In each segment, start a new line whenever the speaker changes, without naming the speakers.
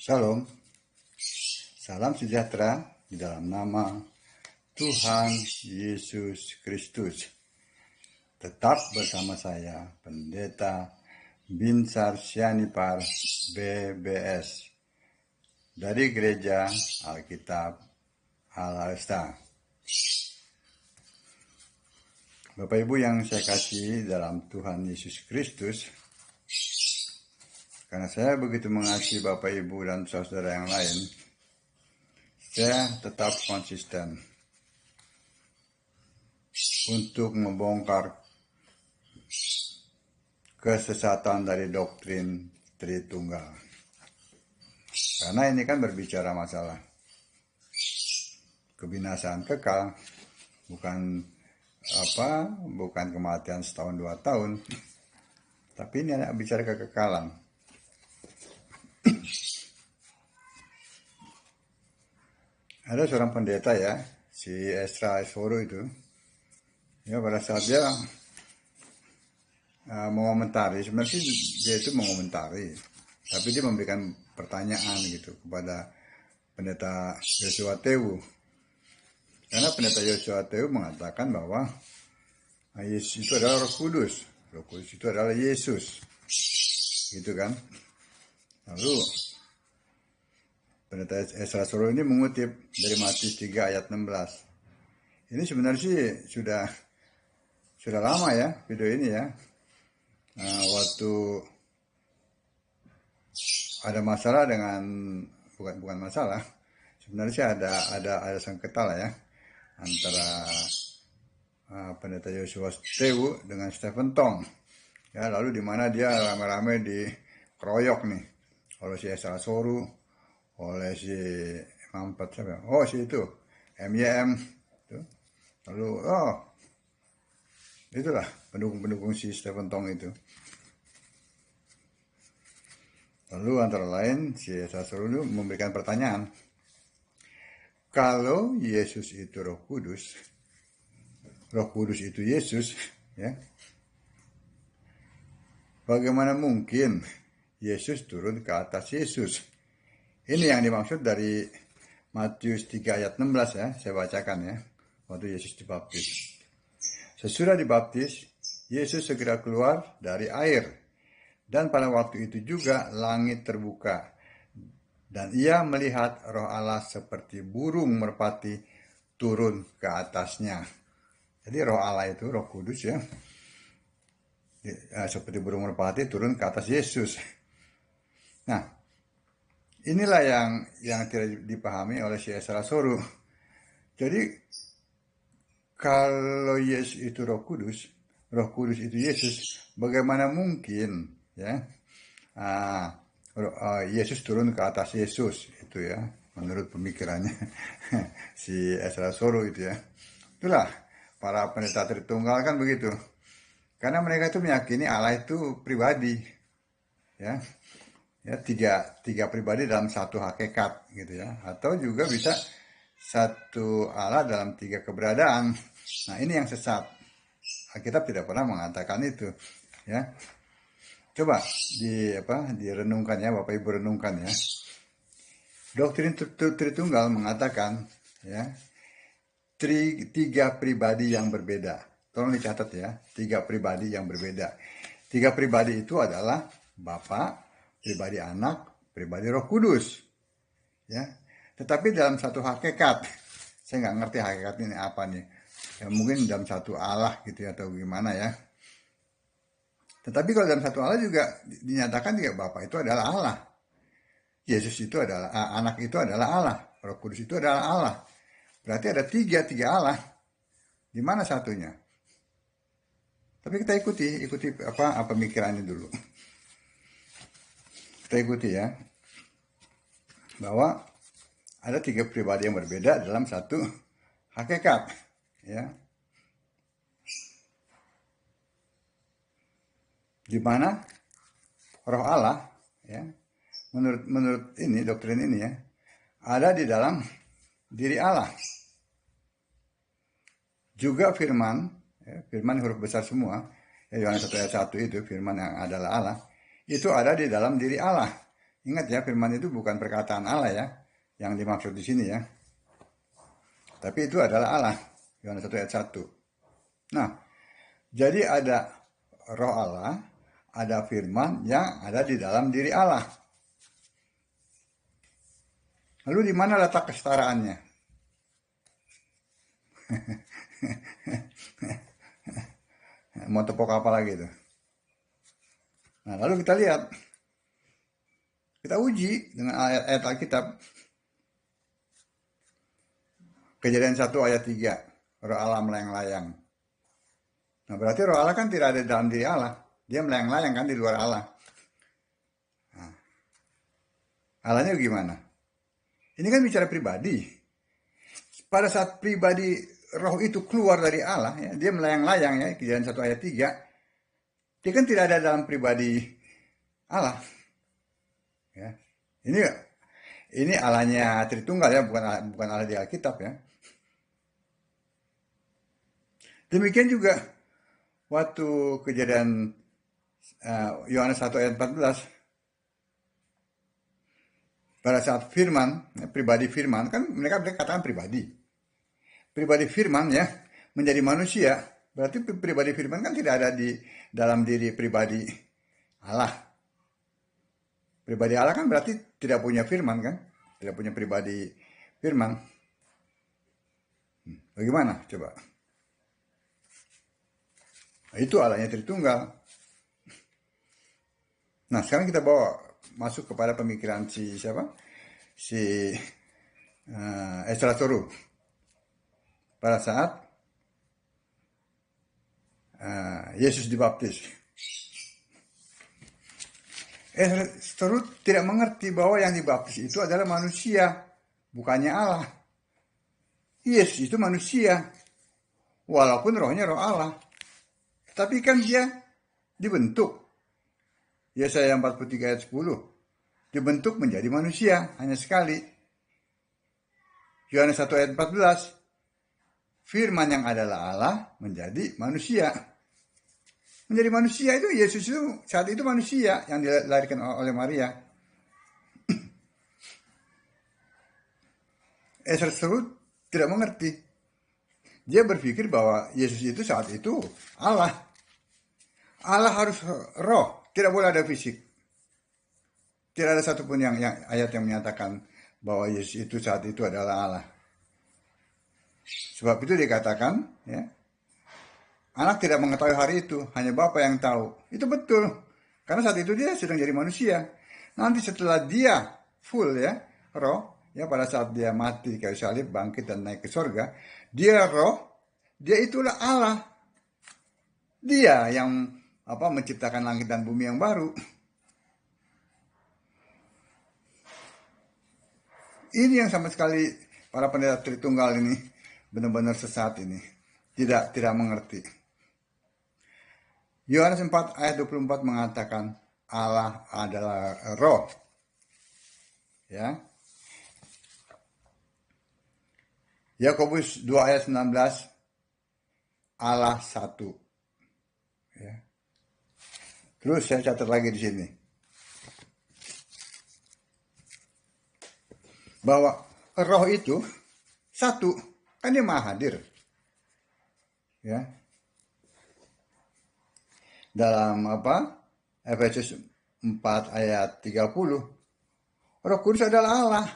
Shalom, salam sejahtera di dalam nama Tuhan Yesus Kristus. Tetap bersama saya, Pendeta Binsar Sianipar BBS dari Gereja Alkitab Al-Aresta. Bapak Ibu yang saya kasih dalam Tuhan Yesus Kristus, karena saya begitu mengasihi Bapak Ibu dan saudara yang lain, saya tetap konsisten untuk membongkar kesesatan dari doktrin Tritunggal. Karena ini kan berbicara masalah kebinasaan kekal, bukan kematian setahun 2 tahun, tapi ini ada bicara kekekalan. Ada seorang pendeta ya, si Ezra Soru itu, ya pada saat dia mengomentari, sebenarnya dia itu mengomentari, tapi dia memberikan pertanyaan gitu kepada pendeta Yosua Tewu. Karena pendeta Yosua Tewu mengatakan bahwa Yesus itu adalah Roh Kudus itu adalah Yesus, gitu kan. Lalu pendeta Ezra Soru ini mengutip dari Matius 3 ayat 16. Ini sebenarnya sih sudah lama ya video ini ya. Waktu ada masalah dengan bukan masalah. Sebenarnya sih ada sengketa lah ya antara pendeta Yosua Tewu dengan Stephen Tong. Ya, lalu di mana dia rame-rame dikeroyok nih oleh si Ezra Soru, oleh si Mampet siapa? Oh, si itu MYM tuh. Lalu itulah pendukung si Stephen Tong itu. Lalu antara lain si Ezra Soru memberikan pertanyaan, kalau Yesus itu Roh Kudus itu Yesus, ya, bagaimana mungkin Yesus turun ke atas Yesus? Ini yang dimaksud dari Matius 3 ayat 16 ya, saya bacakan ya, waktu Yesus dibaptis. Sesudah dibaptis, Yesus segera keluar dari air, dan pada waktu itu juga langit terbuka, dan ia melihat Roh Allah seperti burung merpati turun ke atasnya. Jadi Roh Allah itu Roh Kudus ya, seperti burung merpati turun ke atas Yesus. Nah, inilah yang tidak dipahami oleh si Ezra Soru. Jadi kalau Yesus itu Roh Kudus itu Yesus, bagaimana mungkin ya Yesus turun ke atas Yesus itu ya, menurut pemikirannya si Ezra Soru itu ya. Itulah para pendeta Tritunggal kan begitu. Karena mereka itu meyakini Allah itu pribadi ya. Ya, tiga pribadi dalam satu hakikat gitu ya, atau juga bisa satu Allah dalam 3 keberadaan. Nah, ini yang sesat. Alkitab tidak pernah mengatakan itu ya. Coba direnungkan ya, Bapak Ibu renungkan ya. Doktrin Tritunggal mengatakan ya, 3 pribadi yang berbeda. Tolong dicatat ya, 3 pribadi yang berbeda. 3 pribadi itu adalah Bapa, pribadi Anak, pribadi Roh Kudus, ya. Tetapi dalam satu hakikat, saya nggak ngerti hakikat ini apa nih. Ya, mungkin dalam satu Allah gitu ya, atau gimana ya. Tetapi kalau dalam satu Allah juga dinyatakan juga Bapa itu adalah Allah, Yesus itu adalah Anak itu adalah Allah, Roh Kudus itu adalah Allah. Berarti ada tiga Allah. Di mana satunya? Tapi kita ikuti apa pemikirannya dulu. Kita ikuti ya, bahwa ada 3 pribadi yang berbeda dalam satu hakikat ya, di mana Roh Allah ya, menurut ini doktrin ini ya, ada di dalam diri Allah. Juga firman ya, firman huruf besar semua ya, Yohanes 1 ayat 1 itu firman yang adalah Allah, itu ada di dalam diri Allah. Ingat ya, firman itu bukan perkataan Allah ya, yang dimaksud di sini ya. Tapi itu adalah Allah. Yohanes 1 ayat 1. Nah, jadi ada roh Allah, ada firman yang ada di dalam diri Allah. Lalu di mana letak kesetaraannya? Mau tepuk apa lagi itu? Nah, lalu kita lihat, kita uji dengan ayat-ayat Alkitab. Kejadian 1 ayat 3, roh Allah melayang-layang. Nah, berarti roh Allah kan tidak ada dalam diri Allah. Dia melayang-layang kan di luar Allah. Nah, Allahnya gimana? Ini kan bicara pribadi. Pada saat pribadi roh itu keluar dari Allah, ya, dia melayang-layang ya, Kejadian 1 ayat 3. Dia kan tidak ada dalam pribadi Allah. Ya. Ini Allahnya Tritunggal ya, bukan Allah di Alkitab ya. Demikian juga waktu kejadian Yohanes 1 ayat 14, pada saat firman, ya, pribadi firman, kan mereka katakan pribadi. Pribadi firman ya, menjadi manusia, berarti pribadi firman kan tidak ada di dalam diri pribadi Allah. Pribadi Allah kan berarti tidak punya firman kan? Tidak punya pribadi firman. Bagaimana coba? Nah, itu Allahnya Tritunggal. Nah, sekarang kita bawa masuk kepada pemikiran si siapa? Si Ezra Soru. Pada saat Yesus dibaptis. Ezra Soru tidak mengerti bahwa yang dibaptis itu adalah manusia, bukannya Allah. Yesus itu manusia, walaupun rohnya roh Allah. Tapi kan dia dibentuk. Yesaya 43 ayat 10. Dibentuk menjadi manusia hanya sekali. Yohanes 1 ayat 14. Firman yang adalah Allah menjadi manusia. Menjadi manusia itu Yesus itu saat itu manusia yang dilahirkan oleh Maria. Ezra tidak mengerti. Dia berpikir bahwa Yesus itu saat itu Allah. Allah harus roh, tidak boleh ada fisik. Tidak ada satupun yang ayat yang menyatakan bahwa Yesus itu saat itu adalah Allah. Sebab itu dikatakan, ya, anak tidak mengetahui hari itu, hanya Bapa yang tahu. Itu betul, karena saat itu dia sedang jadi manusia. Nanti setelah dia full ya, roh, ya pada saat dia mati di kayu salib, bangkit dan naik ke surga, dia roh, dia itulah Allah. Dia yang menciptakan langit dan bumi yang baru. Ini yang sama sekali para pendeta Tritunggal ini benar-benar sesat ini. Tidak mengerti. Yohanes 4 ayat 24 mengatakan Allah adalah roh. Ya. Yakobus 2 ayat 19 Allah satu. Ya. Terus saya catat lagi di sini. Bahwa roh itu satu, kan dia maha hadir. Ya. Dalam Efesus 4 ayat 30, Roh Kudus adalah Allah.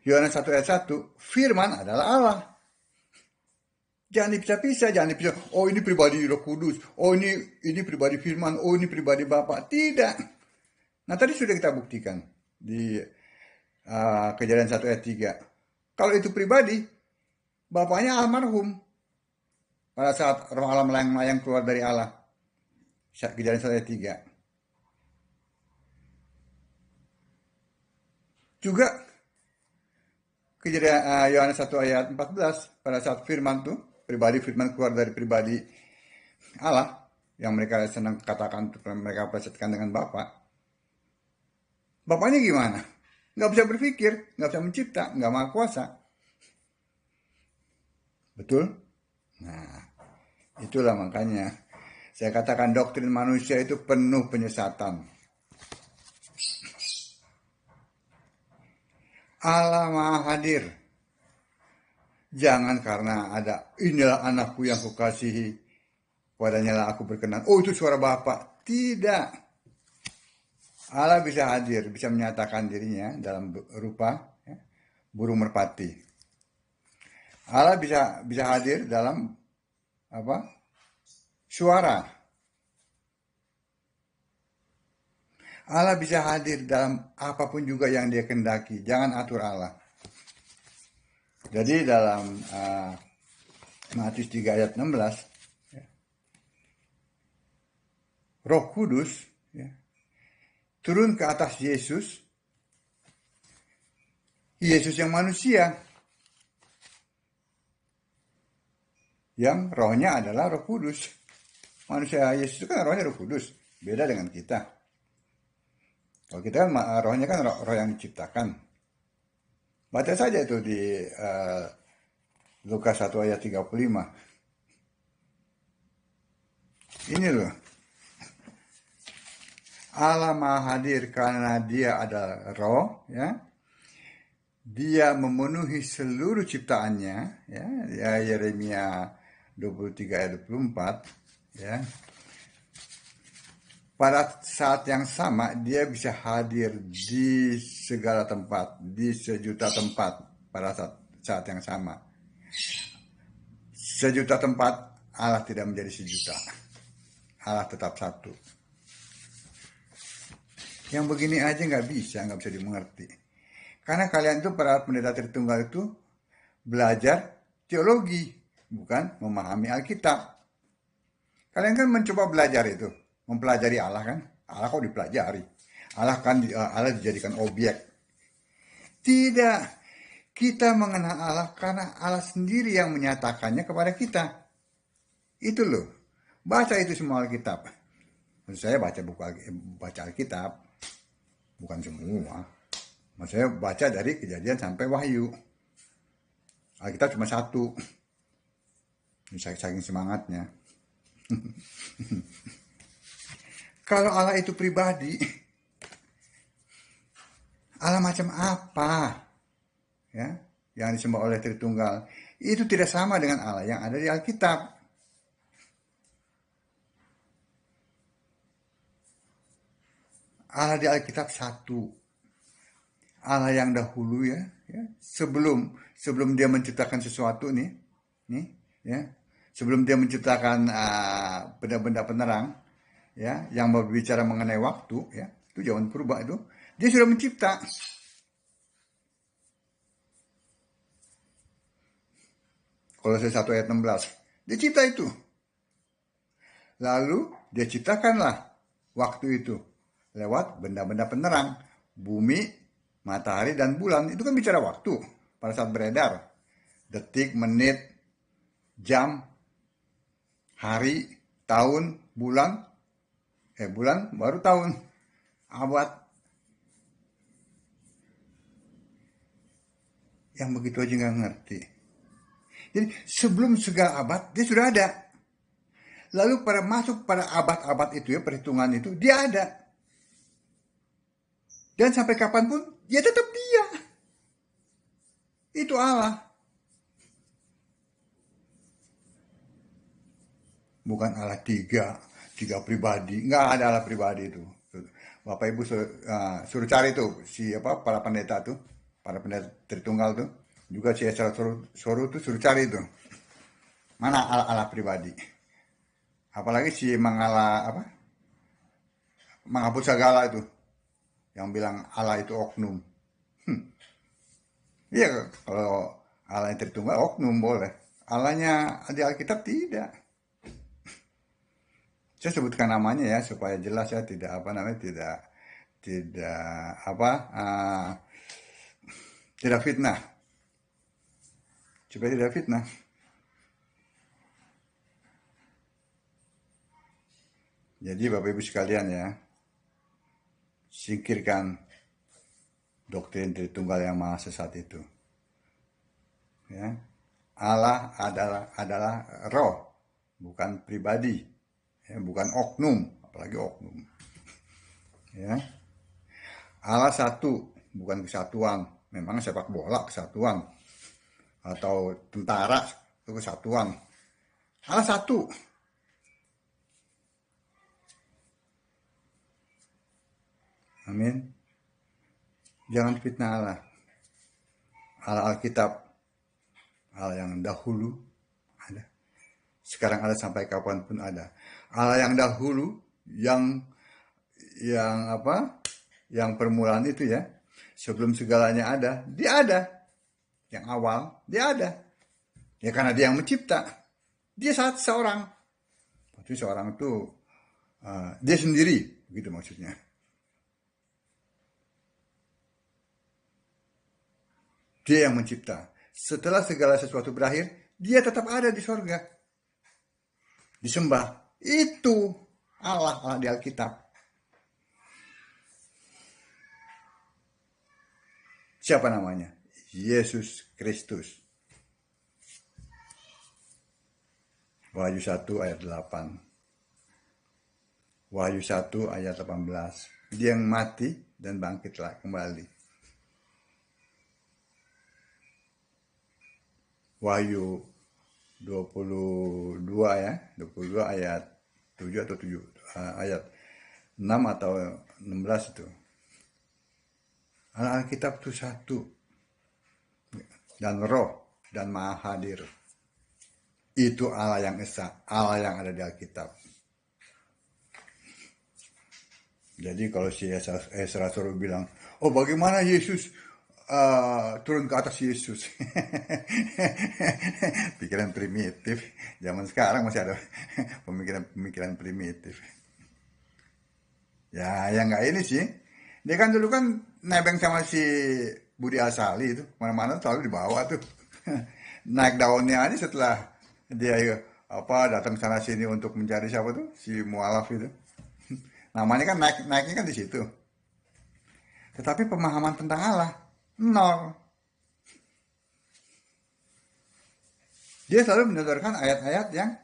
Yohanes 1 ayat 1, firman adalah Allah. Jangan dipisah-pisah, jangan dipisah. Oh, ini pribadi Roh Kudus. Oh, ini pribadi firman. Oh, ini pribadi Bapa. Tidak. Nah, tadi sudah kita buktikan di Kejadian 1 ayat 3. Kalau itu pribadi, bapaknya almarhum. Pada saat roh Allah melayang-layang keluar dari Allah. Kejadian 1 ayat 3. Juga Kejadian Yohanes 1 ayat 14. Pada saat firman tuh, pribadi firman keluar dari pribadi Allah. Yang mereka senang katakan, mereka plesetkan dengan Bapa. Bapaknya gimana? Nggak bisa berpikir, nggak bisa mencipta, nggak maha kuasa. Betul? Nah, itulah makanya Saya katakan doktrin manusia itu penuh penyesatan. Allah Maha Hadir. Jangan karena ada inilah anakku yang kukasihi, padanya lah aku berkenan. Oh, itu suara Bapa. Tidak. Allah bisa hadir, bisa menyatakan dirinya dalam rupa burung merpati. Allah bisa hadir dalam apa? Suara. Allah bisa hadir dalam apapun juga yang Dia kehendaki. Jangan atur Allah. Jadi dalam Matius 3 ayat 16, Roh Kudus turun ke atas Yesus yang manusia, yang rohnya adalah Roh Kudus. Manusia Yesus itu kan rohnya Roh Kudus, beda dengan kita. Kalau kita kan rohnya kan roh yang diciptakan. Baca saja itu di Lukas 1 ayat 35. Ini loh. Allah Maha Hadir karena Dia adalah roh, ya. Dia memenuhi seluruh ciptaannya, ya. Yeremia 23 ayat 24, ya. Pada saat yang sama dia bisa hadir di segala tempat, di sejuta tempat pada saat yang sama. Sejuta tempat Allah tidak menjadi sejuta. Allah tetap satu. Yang begini aja nggak bisa dimengerti. Karena kalian itu para pendeta Tritunggal itu belajar teologi, bukan memahami Alkitab. Kalian kan mencoba belajar itu. Mempelajari Allah kan, Allah kok dipelajari, Allah dijadikan objek. Tidak, kita mengenal Allah karena Allah sendiri yang menyatakannya kepada kita. Itu loh, baca itu semua Alkitab. Maksud saya baca Alkitab, bukan semua. Maksud saya baca dari Kejadian sampai Wahyu. Alkitab cuma satu, saking semangatnya. Kalau Allah itu pribadi, Allah macam apa? Ya, yang disembah oleh Tritunggal itu tidak sama dengan Allah yang ada di Alkitab. Allah di Alkitab satu. Allah yang dahulu ya, sebelum Dia menciptakan sesuatu nih, ya, sebelum Dia menciptakan benda-benda penerang, ya, yang berbicara mengenai waktu, ya, itu zaman purba itu, Dia sudah mencipta. Kolose 1 ayat 16, Dia cipta itu. Lalu Dia ciptakanlah waktu itu lewat benda-benda penerang, bumi, matahari, dan bulan. Itu kan bicara waktu pada saat beredar. Detik, menit, jam, hari, tahun, bulan baru tahun, abad. Yang begitu aja nggak ngerti. Jadi sebelum segala abad dia sudah ada. Lalu masuk pada abad-abad itu ya, perhitungan itu dia ada. Dan sampai kapanpun dia tetap Dia. Itu Allah. Bukan Allah tiga pribadi, nggak ada Allah pribadi itu. Bapak Ibu suruh cari tuh para pendeta tuh, para pendeta Tritunggal tuh, juga si Esra suruh tuh cari tuh mana Allah pribadi. Apalagi si menghapus segala itu, yang bilang Allah itu oknum. Iya, kalau Allah yang Tritunggal oknum boleh, Allahnya di Alkitab tidak. Saya sebutkan namanya ya supaya jelas ya, tidak fitnah, supaya tidak fitnah. Jadi Bapak Ibu sekalian ya, singkirkan doktrin Tritunggal yang maha sesat itu. Ya, Allah adalah roh, bukan pribadi. Ya, bukan oknum, apalagi oknum. Ya. Allah satu, bukan kesatuan. Memang sepak bola kesatuan atau tentara itu kesatuan. Allah satu. Amin. Jangan fitnah Allah. Allah Alkitab, Allah yang dahulu ada. Sekarang ada sampai kapanpun ada. Allah yang dahulu, yang apa? Yang permulaan itu ya. Sebelum segalanya ada, dia ada. Yang awal, dia ada. Ya karena dia yang mencipta. Dia seorang. Tapi seorang itu dia sendiri, begitu maksudnya. Dia yang mencipta. Setelah segala sesuatu berakhir, dia tetap ada di sorga. Disembah. Itu Allah di Alkitab. Siapa namanya? Yesus Kristus. Wahyu 1 ayat 8. Wahyu 1 ayat 18. Dia yang mati dan bangkitlah kembali. Wahyu 22 ya, 22 ayat 7 atau 7 ayat 6 atau 16 itu. Alkitab itu satu. Dan Roh dan Maha Hadir. Itu Allah yang esa, Allah yang ada di Alkitab. Jadi kalau si Esra suruh bilang, oh bagaimana Yesus turun ke atas Yesus? Pikiran primitif. Zaman sekarang masih ada pemikiran primitif. Ya, yang nggak ini sih. Dia kan dulu kan nebeng sama si Budi Asali itu. Mana-mana selalu dibawa tuh. Naik daunnya aja setelah dia datang sana sini untuk mencari siapa tuh? Si mualaf itu. Namanya kan naiknya kan di situ. Tetapi pemahaman tentang Allah nol. Dia selalu menodorkan ayat-ayat yang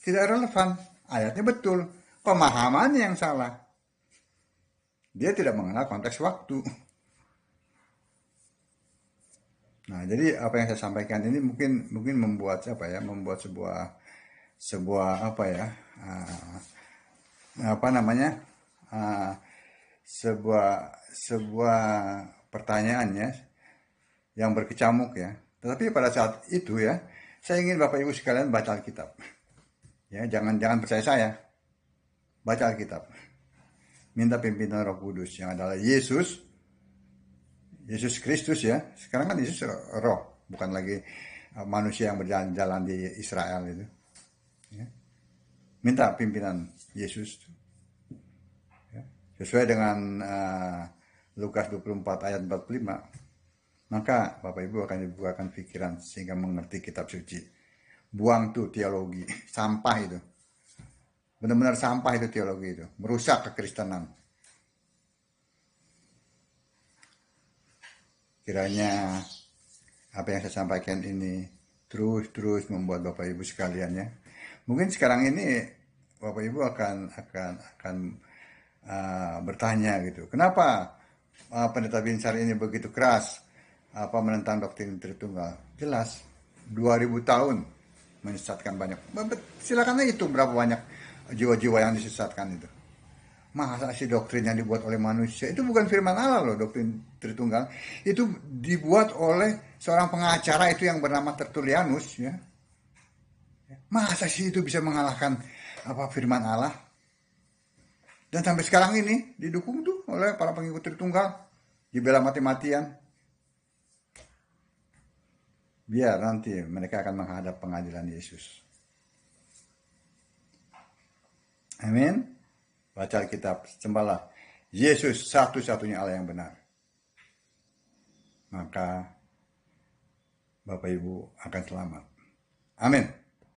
tidak relevan. Ayatnya betul, pemahamannya yang salah. Dia tidak mengenal konteks waktu. Nah, jadi apa yang saya sampaikan ini mungkin membuat membuat sebuah apa ya? Apa namanya? Sebuah pertanyaan ya yang berkecamuk ya. Tetapi pada saat itu ya, saya ingin Bapak Ibu sekalian baca Alkitab. Ya, jangan percaya saya. Baca Alkitab. Minta pimpinan Roh Kudus yang adalah Yesus Kristus ya. Sekarang kan Yesus roh, bukan lagi manusia yang berjalan-jalan di Israel itu. Ya. Minta pimpinan Yesus. Ya. Sesuai dengan Lukas 24 ayat 45. Maka Bapak Ibu akan dibukakan pikiran sehingga mengerti kitab suci. Buang tuh teologi, sampah itu. Benar-benar sampah itu teologi itu. Merusak kekristenan. Kiranya apa yang saya sampaikan ini terus membuat Bapak Ibu sekalian ya. Mungkin sekarang ini Bapak Ibu akan bertanya gitu. Kenapa Pendeta Binsar ini begitu keras menentang doktrin Tritunggal? Jelas 2000 tahun menyesatkan banyak. Silakan itu berapa banyak jiwa-jiwa yang disesatkan itu. Masa sih doktrin yang dibuat oleh manusia itu bukan firman Allah loh, doktrin Tritunggal. Itu dibuat oleh seorang pengacara itu yang bernama Tertullianus ya. Masa sih itu bisa mengalahkan firman Allah? Dan sampai sekarang ini didukung tuh oleh para pengikut Tritunggal, dibela mati-matian. Biar nanti mereka akan menghadap pengadilan Yesus. Amin. Baca Alkitab, sembahlah Yesus satu-satunya Allah yang benar. Maka Bapak Ibu akan selamat. Amin.